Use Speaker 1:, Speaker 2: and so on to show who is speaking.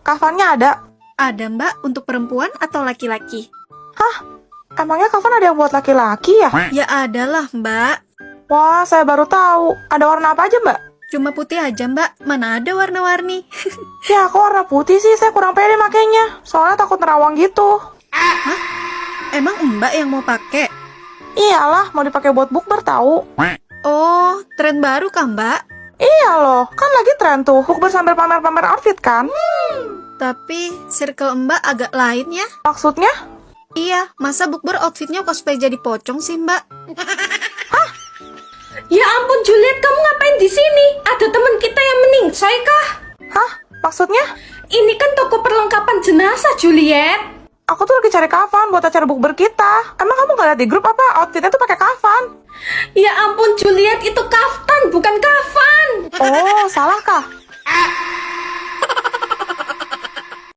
Speaker 1: kafannya ada?
Speaker 2: Ada mbak, untuk perempuan atau laki-laki?
Speaker 1: Hah? Emangnya kafan ada yang buat laki-laki ya?
Speaker 2: Ya ada lah mbak.
Speaker 1: Wah, saya baru tahu. Ada warna apa aja, Mbak?
Speaker 2: Cuma putih aja mbak, mana ada warna-warni.
Speaker 1: Ya, aku warna putih sih. Saya kurang pede makainya. Soalnya takut nerawang gitu.
Speaker 2: Hah? Emang mbak yang mau pakai?
Speaker 1: Iyalah, mau dipakai buat bukber tahu.
Speaker 2: Oh, tren baru kan mbak?
Speaker 1: Iya loh, kan lagi tren tuh. Bukber sambil pamer-pamer outfit kan?
Speaker 2: Tapi circle mbak agak lain ya.
Speaker 1: Maksudnya?
Speaker 2: Iya, masa bukber outfitnya cosplay jadi pocong sih mbak?
Speaker 3: Ya ampun Juliet, kamu ngapain di sini? Ada teman kita yang meningsoy kah?
Speaker 1: Hah? Maksudnya?
Speaker 3: Ini kan toko perlengkapan jenazah Juliet.
Speaker 1: Aku tuh lagi cari kafan buat acara bukber kita. Emang kamu gak lihat di grup apa? Outfitnya tuh pakai kafan.
Speaker 3: Ya ampun Juliet, itu kaftan bukan kafan.
Speaker 1: Oh, salah kah?